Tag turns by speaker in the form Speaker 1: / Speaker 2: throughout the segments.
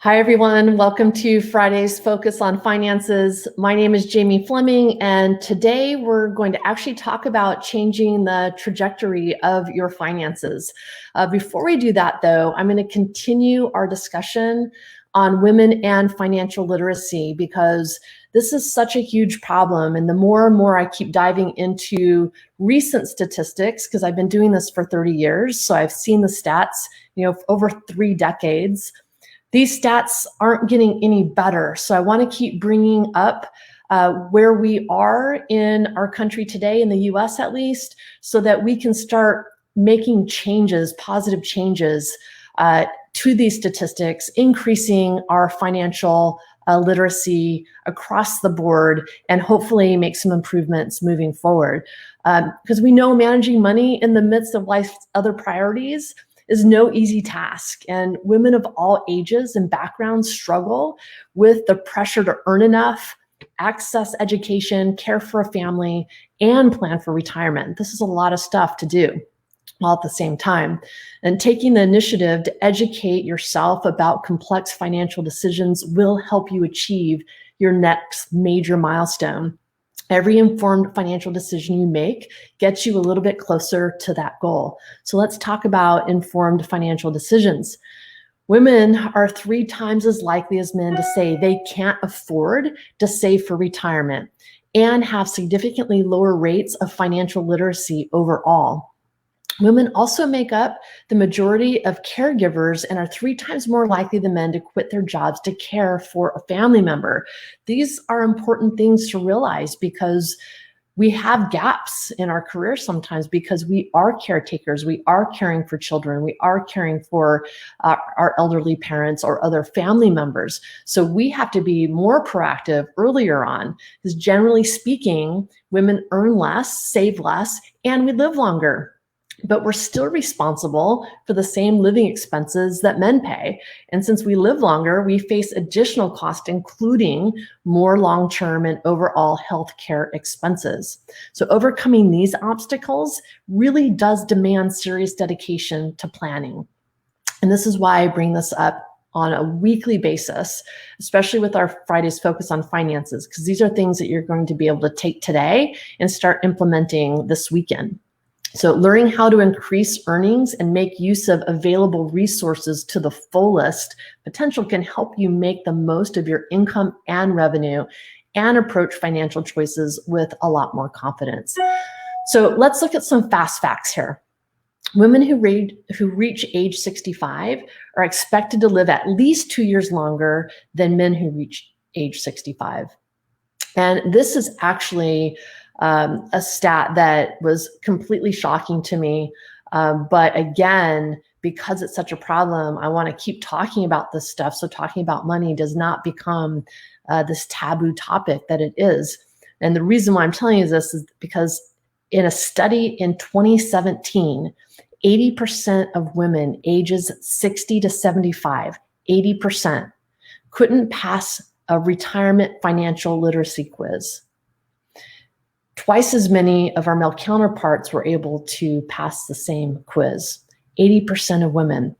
Speaker 1: Hi, everyone. Welcome to Friday's Focus on Finances. My name is Jamie Fleming, and today we're going to actually talk about changing the trajectory of your finances. Before we do that, though, I'm going to continue our discussion on women and financial literacy because this is such a huge problem. And the more and more I keep diving into recent statistics, because I've been doing this for 30 years, so I've seen the stats, over 3 decades. These stats aren't getting any better. So I want to keep bringing up where we are in our country today, in the US at least, so that we can start making changes, positive changes to these statistics, increasing our financial literacy across the board, and hopefully make some improvements moving forward. Because we know managing money in the midst of life's other priorities is no easy task, and women of all ages and backgrounds struggle with the pressure to earn enough, access education, care for a family, and plan for retirement. This is a lot of stuff to do all at the same time. And taking the initiative to educate yourself about complex financial decisions will help you achieve your next major milestone. Every informed financial decision you make gets you a little bit closer to that goal. So let's talk about informed financial decisions. Women are 3 times as likely as men to say they can't afford to save for retirement and have significantly lower rates of financial literacy overall. Women also make up the majority of caregivers and are 3 times more likely than men to quit their jobs to care for a family member. These are important things to realize because we have gaps in our career sometimes because we are caretakers, we are caring for children, we are caring for our elderly parents or other family members. So we have to be more proactive earlier on because generally speaking, women earn less, save less, and we live longer. But we're still responsible for the same living expenses that men pay. And since we live longer, we face additional costs, including more long-term and overall healthcare expenses. So overcoming these obstacles really does demand serious dedication to planning. And this is why I bring this up on a weekly basis, especially with our Friday's Focus on Finances, because these are things that you're going to be able to take today and start implementing this weekend. So learning how to increase earnings and make use of available resources to the fullest potential can help you make the most of your income and revenue and approach financial choices with a lot more confidence. So let's look at some fast facts here. Women who reach age 65 are expected to live at least 2 years longer than men who reach age 65. And this is actually a stat that was completely shocking to me. But again, because it's such a problem, I want to keep talking about this stuff. So talking about money does not become this taboo topic that it is. And the reason why I'm telling you this is because in a study in 2017, 80% of women ages 60 to 75, 80% couldn't pass a retirement financial literacy quiz. Twice as many of our male counterparts were able to pass the same quiz, 80% of women.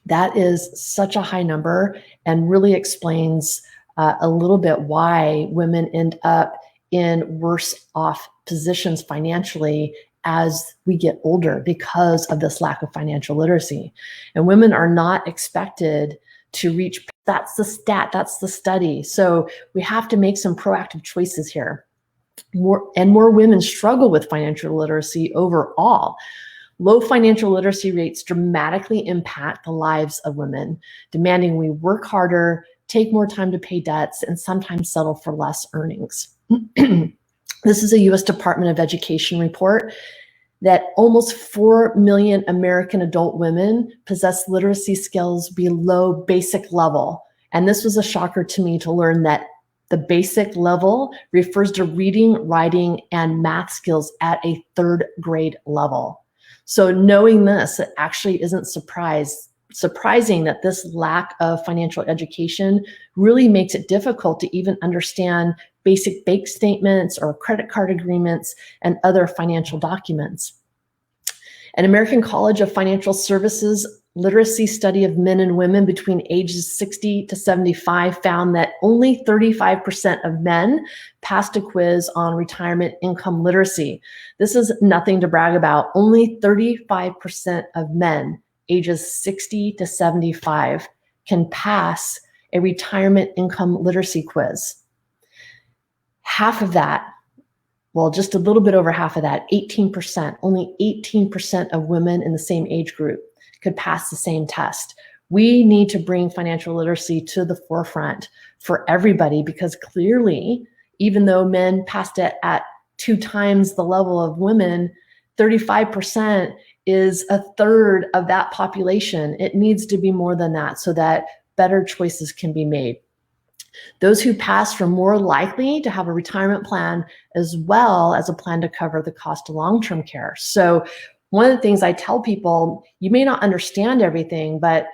Speaker 1: That is such a high number and really explains a little bit why women end up in worse off positions financially as we get older because of this lack of financial literacy. And women are not expected to reach, that's the stat, that's the study. So we have to make some proactive choices here. More women struggle with financial literacy overall. Low financial literacy rates dramatically impact the lives of women, demanding we work harder, take more time to pay debts, and sometimes settle for less earnings. This is a U.S. Department of Education report that almost 4 million American adult women possess literacy skills below basic level. And this was a shocker to me to learn that the basic level refers to reading, writing, and math skills at a 3rd grade level. So knowing this, it actually isn't surprising that this lack of financial education really makes it difficult to even understand basic bank statements or credit card agreements and other financial documents. An American College of Financial Services literacy study of men and women between ages 60 to 75 found that only 35% of men passed a quiz on retirement income literacy. This is nothing to brag about. Only 35% of men ages 60 to 75 can pass a retirement income literacy quiz. Half of that, well, just a little bit over half of that, 18%, only 18% of women in the same age group could pass the same test. We need to bring financial literacy to the forefront for everybody, because clearly, even though men passed it at 2 times the level of women, 35% is a third of that population. It needs to be more than that so that better choices can be made. Those who pass are more likely to have a retirement plan as well as a plan to cover the cost of long-term care. So one of the things I tell people, you may not understand everything, but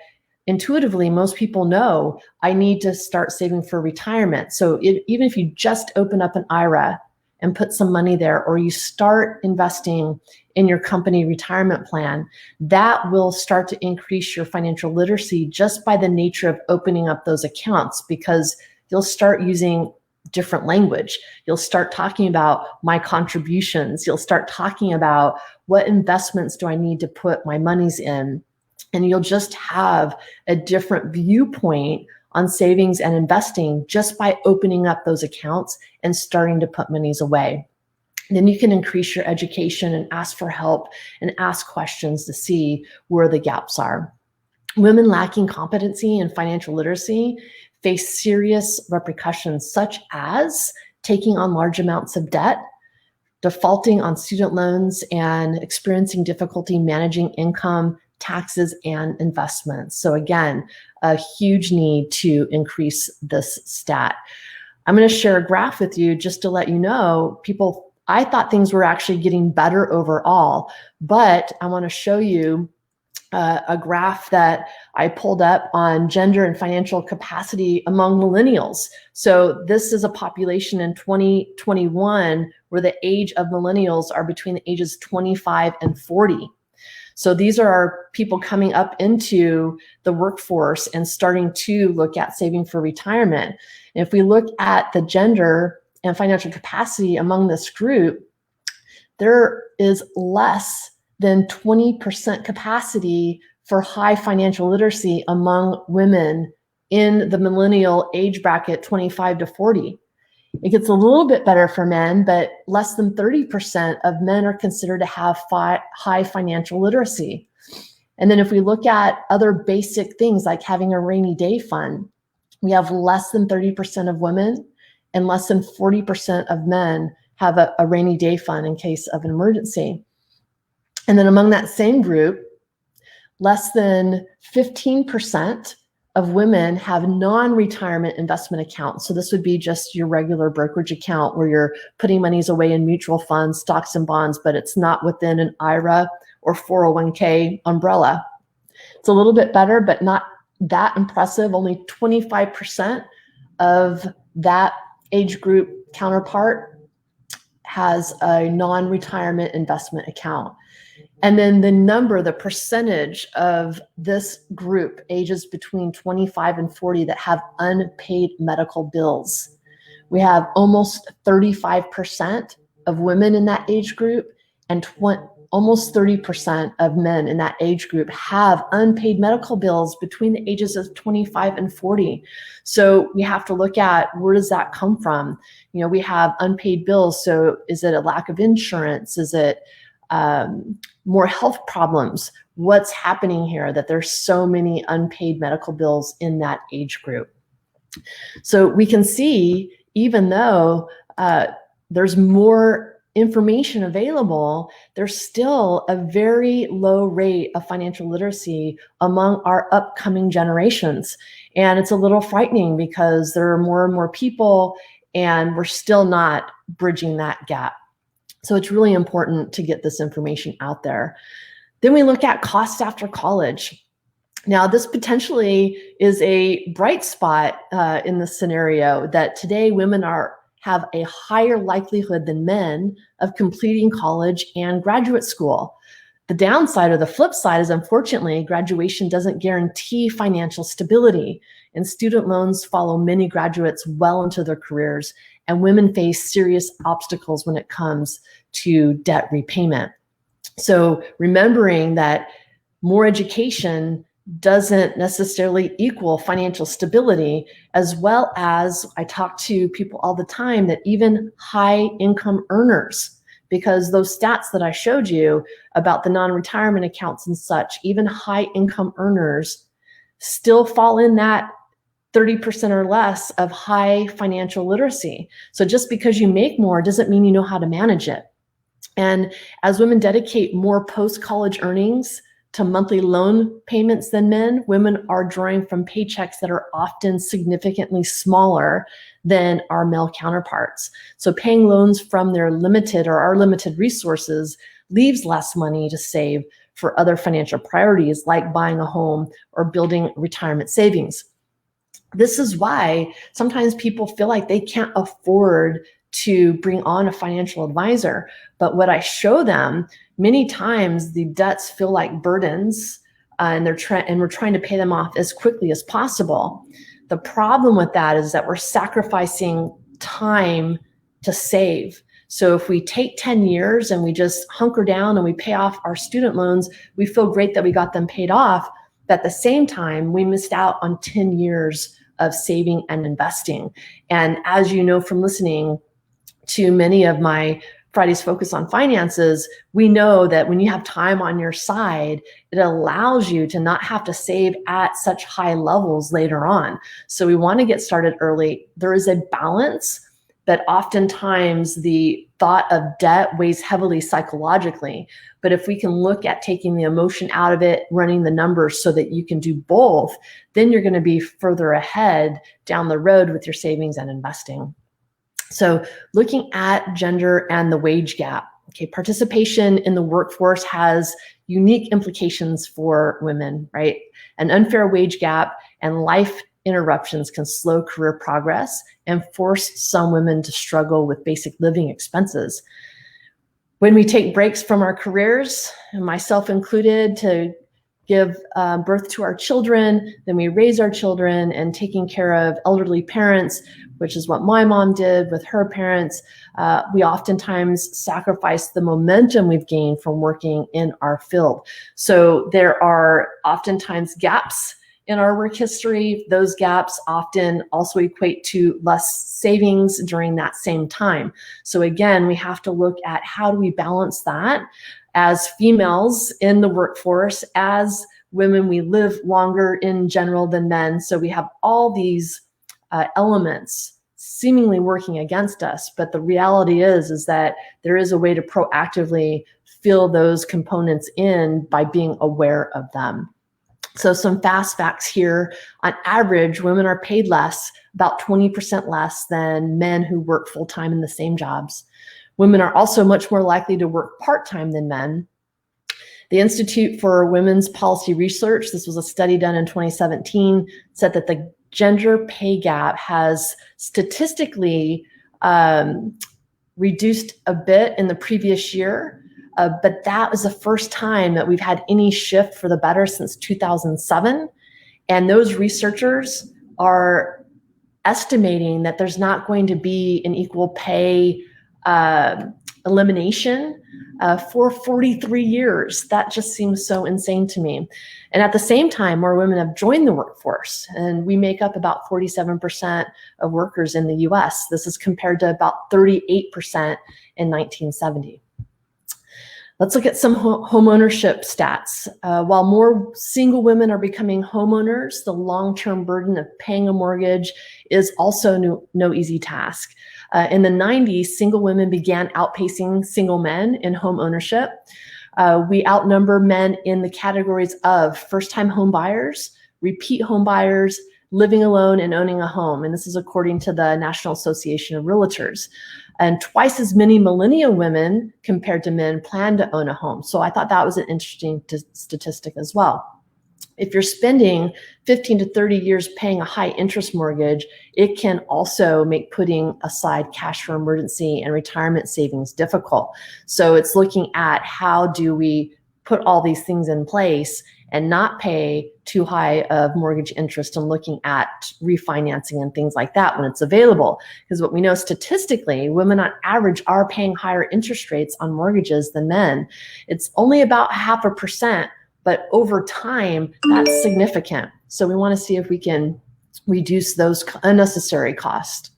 Speaker 1: intuitively, most people know I need to start saving for retirement. So even if you just open up an IRA and put some money there, or you start investing in your company retirement plan, that will start to increase your financial literacy just by the nature of opening up those accounts, because you'll start using different language. You'll start talking about my contributions. You'll start talking about what investments do I need to put my monies in? And you'll just have a different viewpoint on savings and investing just by opening up those accounts and starting to put monies away. Then you can increase your education and ask for help and ask questions to see where the gaps are. Women lacking competency in financial literacy face serious repercussions, such as taking on large amounts of debt, defaulting on student loans, and experiencing difficulty managing income, taxes, and investments. So again, a huge need to increase this stat. I'm going to share a graph with you just to let you know, I thought things were actually getting better overall, but I want to show you a graph that I pulled up on gender and financial capacity among millennials. So this is a population in 2021 where the age of millennials are between the ages 25 and 40. So these are our people coming up into the workforce and starting to look at saving for retirement. And if we look at the gender and financial capacity among this group, there is less than 20% capacity for high financial literacy among women in the millennial age bracket 25 to 40. It gets a little bit better for men, but less than 30% of men are considered to have high financial literacy. And then if we look at other basic things like having a rainy day fund, we have less than 30% of women and less than 40% of men have a rainy day fund in case of an emergency. And then among that same group, less than 15% of women have non-retirement investment accounts. So this would be just your regular brokerage account where you're putting monies away in mutual funds, stocks and bonds, but it's not within an IRA or 401k umbrella. It's a little bit better, but not that impressive. Only 25% of that age group counterpart has a non-retirement investment account. And then the percentage of this group, ages between 25 and 40, that have unpaid medical bills. We have almost 35% of women in that age group, and almost 30% of men in that age group have unpaid medical bills between the ages of 25 and 40. So we have to look at, where does that come from? You know, we have unpaid bills. So is it a lack of insurance? Is it more health problems? What's happening here that there's so many unpaid medical bills in that age group? So we can see, even though there's more information available, there's still a very low rate of financial literacy among our upcoming generations. And it's a little frightening because there are more and more people and we're still not bridging that gap. So it's really important to get this information out there. Then we look at cost after college. Now, this potentially is a bright spot in this scenario, that today women have a higher likelihood than men of completing college and graduate school. The downside or the flip side is, unfortunately, graduation doesn't guarantee financial stability, and student loans follow many graduates well into their careers, and women face serious obstacles when it comes to debt repayment. So remembering that more education doesn't necessarily equal financial stability, as well as I talk to people all the time that even high income earners, because those stats that I showed you about the non-retirement accounts and such, even high income earners still fall in that 30% or less of high financial literacy. So just because you make more doesn't mean you know how to manage it. And as women dedicate more post-college earnings to monthly loan payments than men, women are drawing from paychecks that are often significantly smaller than our male counterparts. So paying loans from their limited or our limited resources leaves less money to save for other financial priorities like buying a home or building retirement savings. This is why sometimes people feel like they can't afford to bring on a financial advisor. But what I show them, many times the debts feel like burdens, and we're trying to pay them off as quickly as possible. The problem with that is that we're sacrificing time to save. So if we take 10 years and we just hunker down and we pay off our student loans, we feel great that we got them paid off. But at the same time, we missed out on 10 years of saving and investing. And as you know from listening to many of my Friday's Focus on Finances, we know that when you have time on your side, it allows you to not have to save at such high levels later on. So we want to get started early. There is a balance, but oftentimes the thought of debt weighs heavily psychologically. But if we can look at taking the emotion out of it, running the numbers so that you can do both, then you're going to be further ahead down the road with your savings and investing. So looking at gender and the wage gap, okay, participation in the workforce has unique implications for women, right? An unfair wage gap and life interruptions can slow career progress and force some women to struggle with basic living expenses. When we take breaks from our careers, and myself included, to give birth to our children, then we raise our children, and taking care of elderly parents, which is what my mom did with her parents, we oftentimes sacrifice the momentum we've gained from working in our field. So there are oftentimes gaps in our work history. Those gaps often also equate to less savings during that same time. So again, we have to look at how do we balance that as females in the workforce. As women, we live longer in general than men. So we have all these elements seemingly working against us. But the reality is that there is a way to proactively fill those components in by being aware of them. So some fast facts here. On average, women are paid less, about 20% less than men who work full-time in the same jobs. Women are also much more likely to work part-time than men. The Institute for Women's Policy Research, this was a study done in 2017, said that the gender pay gap has statistically reduced a bit in the previous year. But that was the first time that we've had any shift for the better since 2007. And those researchers are estimating that there's not going to be an equal pay elimination for 43 years. That just seems so insane to me. And at the same time, more women have joined the workforce, and we make up about 47% of workers in the US. This is compared to about 38% in 1970. Let's look at some home ownership stats. While more single women are becoming homeowners, the long-term burden of paying a mortgage is also no easy task. In the 90s, single women began outpacing single men in home ownership. We outnumber men in the categories of first-time home buyers, repeat home buyers, living alone, and owning a home. And this is according to the National Association of Realtors. And twice as many millennial women compared to men plan to own a home. So I thought that was an interesting statistic as well. If you're spending 15 to 30 years paying a high interest mortgage, it can also make putting aside cash for emergency and retirement savings difficult. So it's looking at how do we put all these things in place and not pay too high of mortgage interest and looking at refinancing and things like that when it's available. Because what we know statistically, women on average are paying higher interest rates on mortgages than men. It's only about 0.5%, but over time, that's significant. So we want to see if we can reduce those unnecessary costs.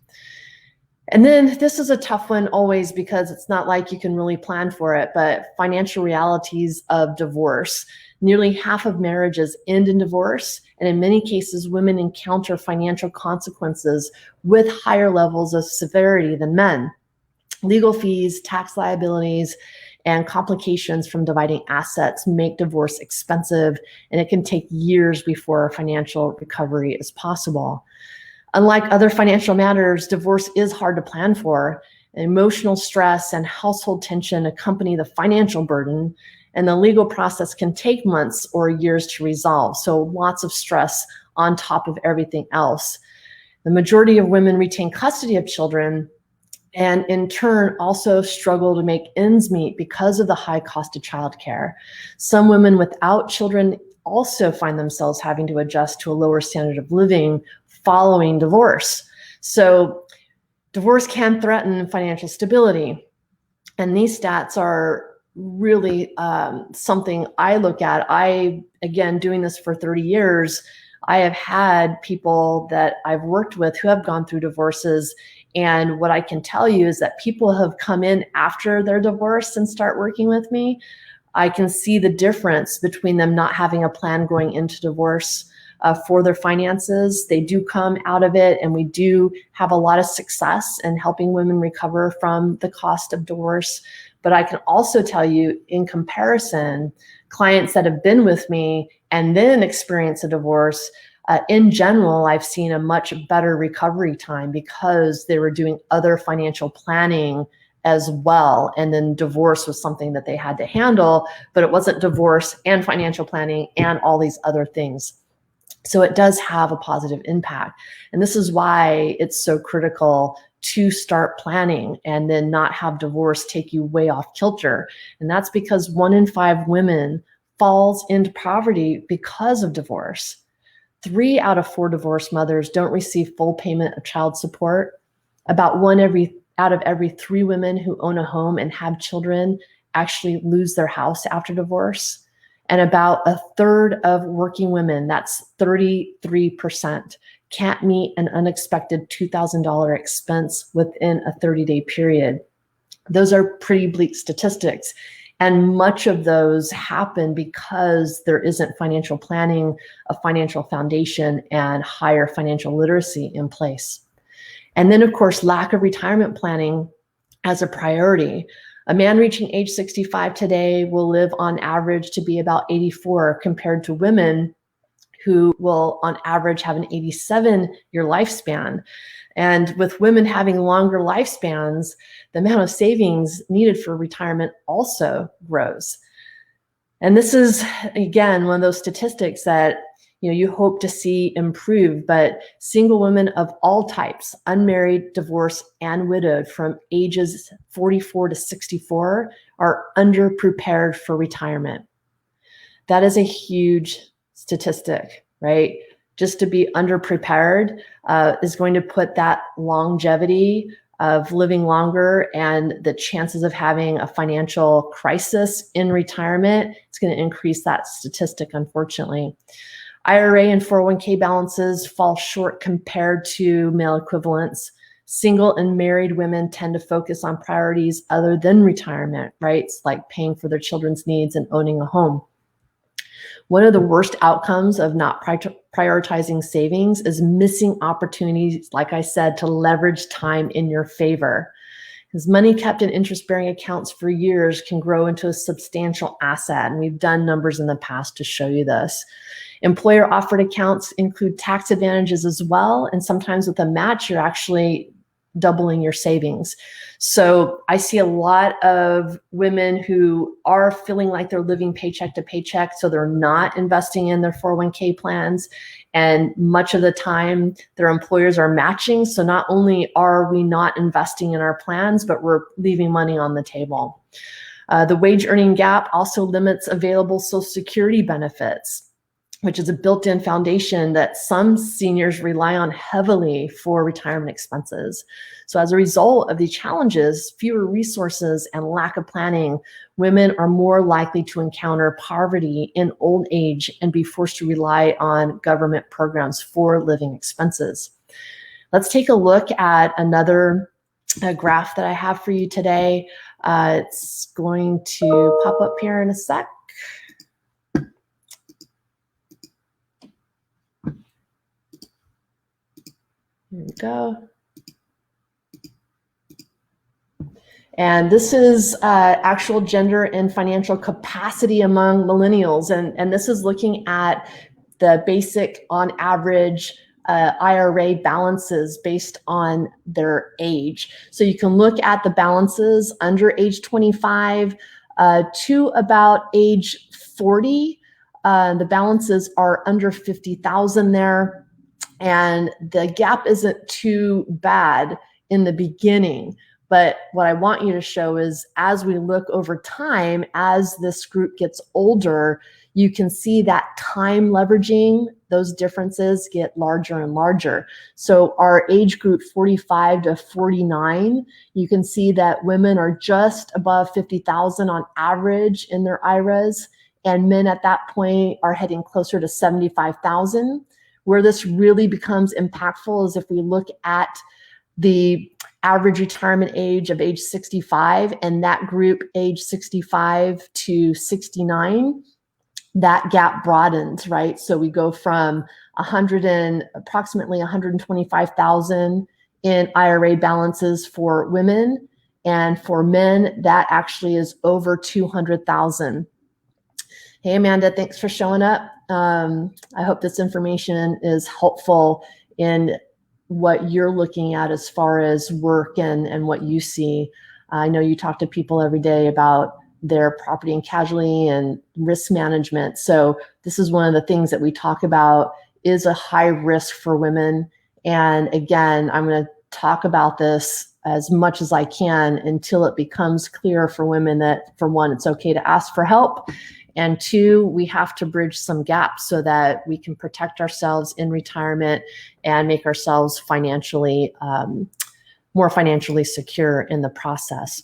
Speaker 1: And then this is a tough one always because it's not like you can really plan for it, but financial realities of divorce. Nearly half of marriages end in divorce, and in many cases, women encounter financial consequences with higher levels of severity than men. Legal fees, tax liabilities, and complications from dividing assets make divorce expensive, and it can take years before financial recovery is possible. Unlike other financial matters, divorce is hard to plan for. Emotional stress and household tension accompany the financial burden, and the legal process can take months or years to resolve. So lots of stress on top of everything else. The majority of women retain custody of children and in turn also struggle to make ends meet because of the high cost of childcare. Some women without children also find themselves having to adjust to a lower standard of living following divorce. So divorce can threaten financial stability. And these stats are really something I look at. Again, doing this for 30 years, I have had people that I've worked with who have gone through divorces. And what I can tell you is that people have come in after their divorce and start working with me. I can see the difference between them not having a plan going into divorce for their finances. They do come out of it, and we do have a lot of success in helping women recover from the cost of divorce. But I can also tell you, in comparison, clients that have been with me and then experience a divorce, in general, I've seen a much better recovery time because they were doing other financial planning as well. And then divorce was something that they had to handle, but it wasn't divorce and financial planning and all these other things. So it does have a positive impact. And this is why it's so critical to start planning and then not have divorce take you way off kilter. And that's because 1 in 5 women falls into poverty because of divorce. 3 out of 4 divorced mothers don't receive full payment of child support. About 1 out of every 3 women who own a home and have children actually lose their house after divorce. And about 1/3 of working women, that's 33%, can't meet an unexpected $2,000 expense within a 30-day period. Those are pretty bleak statistics. And much of those happen because there isn't financial planning, a financial foundation, and higher financial literacy in place. And then, of course, lack of retirement planning as a priority. A man reaching age 65 today will live on average to be about 84 compared to women who will on average have an 87-year lifespan. And with women having longer lifespans, the amount of savings needed for retirement also grows. And this is, again, one of those statistics that you hope to see improve, but single women of all types, unmarried, divorced, and widowed from ages 44 to 64 are underprepared for retirement. That is a huge statistic, right? Just to be underprepared is going to put that longevity of living longer and the chances of having a financial crisis in retirement. It's going to increase that statistic, unfortunately. IRA and 401k balances fall short compared to male equivalents. Single and married women tend to focus on priorities other than retirement, right? It's like paying for their children's needs and owning a home. One of the worst outcomes of not prioritizing savings is missing opportunities, like I said, to leverage time in your favor. Because money kept in interest-bearing accounts for years can grow into a substantial asset. And we've done numbers in the past to show you this. Employer-offered accounts include tax advantages as well. And sometimes with a match, you're actually doubling your savings. So I see a lot of women who are feeling like they're living paycheck to paycheck, so they're not investing in their 401k plans. And much of the time, their employers are matching. So not only are we not investing in our plans, but we're leaving money on the table. The wage earning gap also limits available Social Security benefits, which is a built-in foundation that some seniors rely on heavily for retirement expenses. So as a result of these challenges, fewer resources and lack of planning, women are more likely to encounter poverty in old age and be forced to rely on government programs for living expenses. Let's take a look at another graph that I have for you today. It's going to pop up here in a sec. Here we go. And this is actual gender and financial capacity among millennials. And this is looking at the basic, on average, IRA balances based on their age. So you can look at the balances under age 25 to about age 40. The balances are under 50,000 there. And the gap isn't too bad in the beginning. But what I want you to show is as we look over time, as this group gets older, you can see that time leveraging, those differences get larger and larger. So our age group 45 to 49, you can see that women are just above 50,000 on average in their IRAs, and men at that point are heading closer to 75,000. Where this really becomes impactful is if we look at the average retirement age of age 65, and that group age 65 to 69, that gap broadens, right? So we go from approximately 125,000 in IRA balances for women, and for men, that actually is over 200,000. Hey, Amanda, thanks for showing up. I hope this information is helpful in what you're looking at as far as work and what you see. I know you talk to people every day about their property and casualty and risk management. So this is one of the things that we talk about is a high risk for women. And again, I'm going to talk about this as much as I can until it becomes clear for women that, for one, it's okay to ask for help. And two, we have to bridge some gaps so that we can protect ourselves in retirement and make ourselves financially, more financially secure in the process.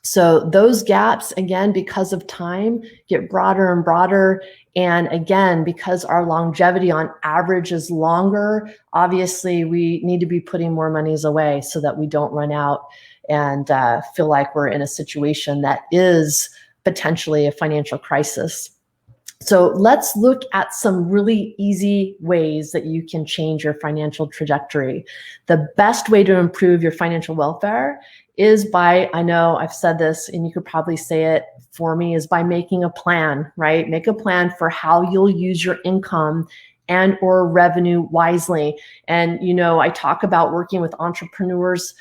Speaker 1: So those gaps, again, because of time, get broader and broader. And again, because our longevity on average is longer, obviously we need to be putting more monies away so that we don't run out and feel like we're in a situation that is potentially a financial crisis. So let's look at some really easy ways that you can change your financial trajectory. The best way to improve your financial welfare is by, I know I've said this and you could probably say it for me, is by making a plan, right? Make a plan for how you'll use your income and or revenue wisely. And you know, I talk about working with entrepreneurs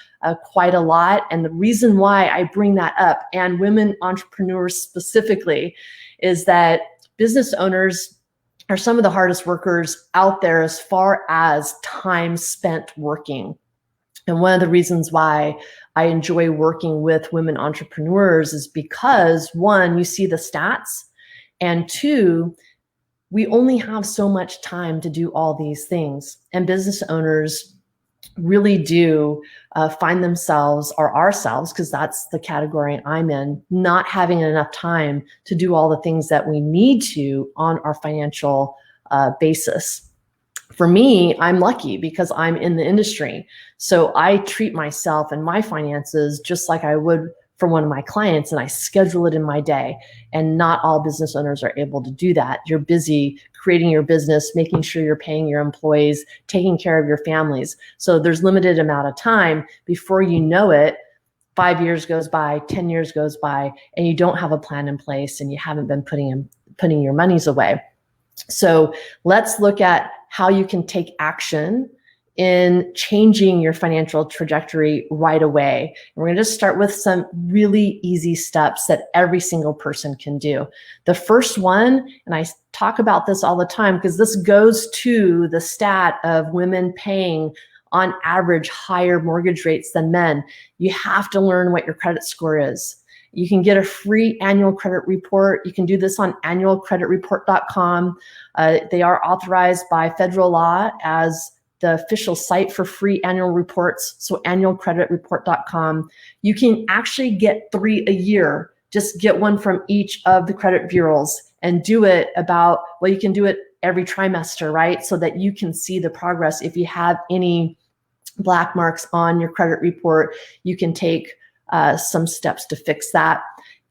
Speaker 1: quite a lot. And the reason why I bring that up, and women entrepreneurs specifically, is that business owners are some of the hardest workers out there as far as time spent working. And one of the reasons why I enjoy working with women entrepreneurs is because, one, you see the stats, and two, we only have so much time to do all these things. And business owners really do find themselves, or ourselves, because that's the category I'm in, not having enough time to do all the things that we need to on our financial basis. For me, I'm lucky because I'm in the industry. So I treat myself and my finances just like I would for one of my clients, and I schedule it in my day. And not all business owners are able to do that. You're busy creating your business, making sure you're paying your employees, taking care of your families. So there's limited amount of time. Before you know it, 5 years goes by, 10 years goes by, and you don't have a plan in place and you haven't been putting your monies away. So let's look at how you can take action in changing your financial trajectory right away. And we're going to just start with some really easy steps that every single person can do. The first one, and I talk about this all the time because this goes to the stat of women paying on average higher mortgage rates than men. You have to learn what your credit score is. You can get a free annual credit report. You can do this on annualcreditreport.com. They are authorized by federal law as the official site for free annual reports, so annualcreditreport.com. You can actually get 3 a year. Just get one from each of the credit bureaus and do it you can do it every trimester, right? So that you can see the progress. If you have any black marks on your credit report, you can take some steps to fix that.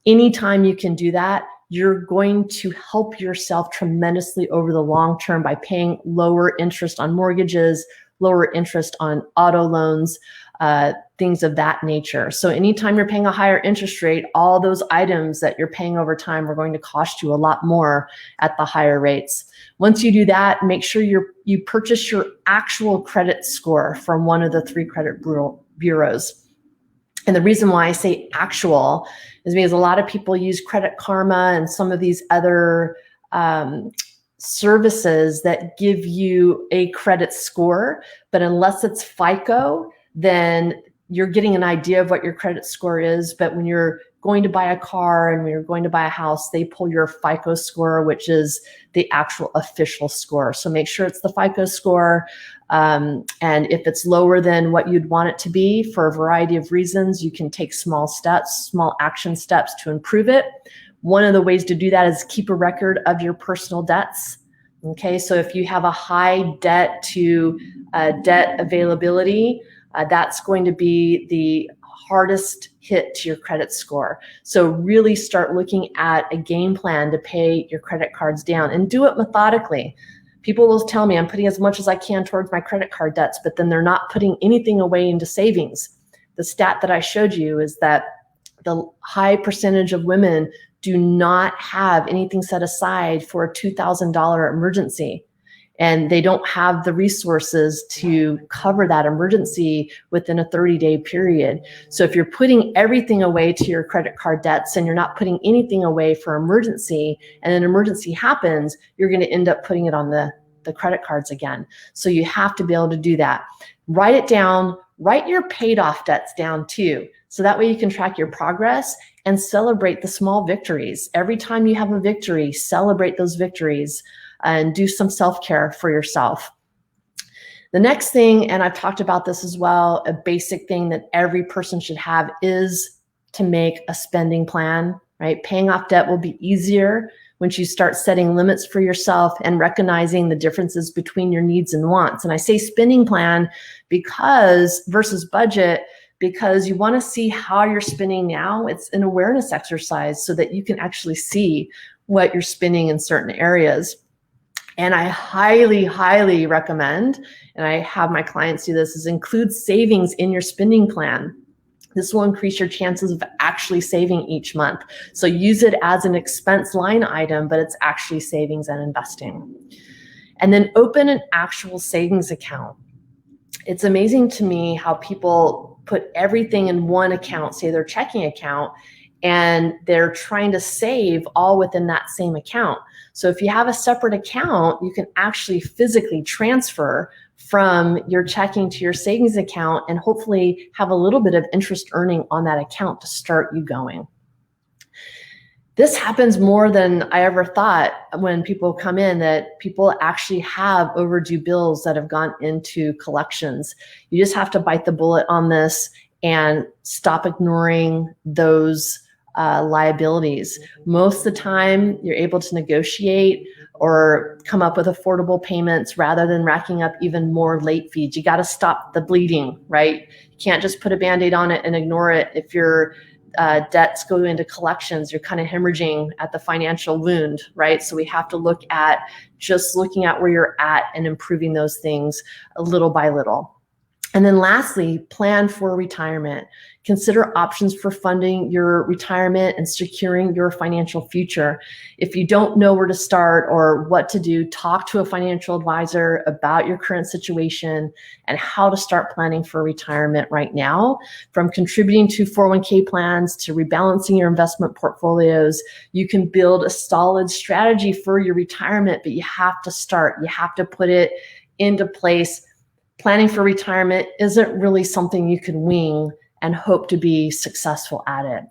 Speaker 1: Anytime you can do that, you're going to help yourself tremendously over the long term by paying lower interest on mortgages, lower interest on auto loans, things of that nature. So anytime you're paying a higher interest rate, all those items that you're paying over time are going to cost you a lot more at the higher rates. Once you do that, make sure you purchase your actual credit score from one of the 3 credit bureaus. And the reason why I say actual is because a lot of people use Credit Karma and some of these other services that give you a credit score, but unless it's FICO, then you're getting an idea of what your credit score is. But when you're going to buy a car and when you're going to buy a house, they pull your FICO score, which is the actual official score. So make sure it's the FICO score. And if it's lower than what you'd want it to be for a variety of reasons, you can take small steps, small action steps to improve it. One of the ways to do that is keep a record of your personal debts. Okay, so if you have a high debt to debt availability, that's going to be the hardest hit to your credit score. So really start looking at a game plan to pay your credit cards down and do it methodically. People will tell me I'm putting as much as I can towards my credit card debts, but then they're not putting anything away into savings. The stat that I showed you is that the high percentage of women do not have anything set aside for a $2,000 emergency. And they don't have the resources to cover that emergency within a 30-day period. So if you're putting everything away to your credit card debts and you're not putting anything away for emergency, and an emergency happens, you're going to end up putting it on the credit cards again. So you have to be able to do that. Write it down, write your paid off debts down too. So that way you can track your progress and celebrate the small victories. Every time you have a victory, celebrate those victories and do some self-care for yourself. The next thing, and I've talked about this as well, a basic thing that every person should have is to make a spending plan, right? Paying off debt will be easier once you start setting limits for yourself and recognizing the differences between your needs and wants. And I say spending plan versus budget, because you want to see how you're spending now. It's an awareness exercise so that you can actually see what you're spending in certain areas. And I highly, highly recommend, and I have my clients do this, is include savings in your spending plan. This will increase your chances of actually saving each month. So use it as an expense line item, but it's actually savings and investing. And then open an actual savings account. It's amazing to me how people put everything in one account, say their checking account, and they're trying to save all within that same account. So if you have a separate account, you can actually physically transfer from your checking to your savings account and hopefully have a little bit of interest earning on that account to start you going. This happens more than I ever thought when people come in, that people actually have overdue bills that have gone into collections. You just have to bite the bullet on this and stop ignoring those liabilities. Most of the time, you're able to negotiate or come up with affordable payments rather than racking up even more late fees. You got to stop the bleeding, right? You can't just put a Band-Aid on it and ignore it. If your debts go into collections, you're kind of hemorrhaging at the financial wound, right? So we have to look at just looking at where you're at and improving those things little by little. And then lastly, plan for retirement. Consider options for funding your retirement and securing your financial future. If you don't know where to start or what to do, talk to a financial advisor about your current situation and how to start planning for retirement right now. From contributing to 401k plans to rebalancing your investment portfolios, you can build a solid strategy for your retirement, but you have to start. You have to put it into place. Planning for retirement isn't really something you can wing and hope to be successful at it.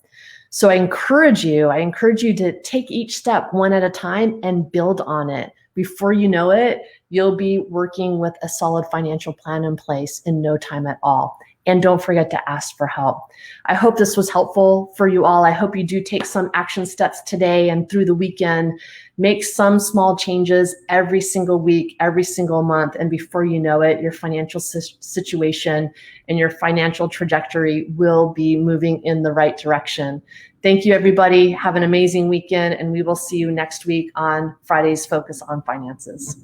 Speaker 1: So I encourage you to take each step one at a time and build on it. Before you know it, you'll be working with a solid financial plan in place in no time at all. And don't forget to ask for help. I hope this was helpful for you all. I hope you do take some action steps today and through the weekend. Make some small changes every single week, every single month. And before you know it, your financial situation and your financial trajectory will be moving in the right direction. Thank you, everybody. Have an amazing weekend, and we will see you next week on Friday's Focus on Finances.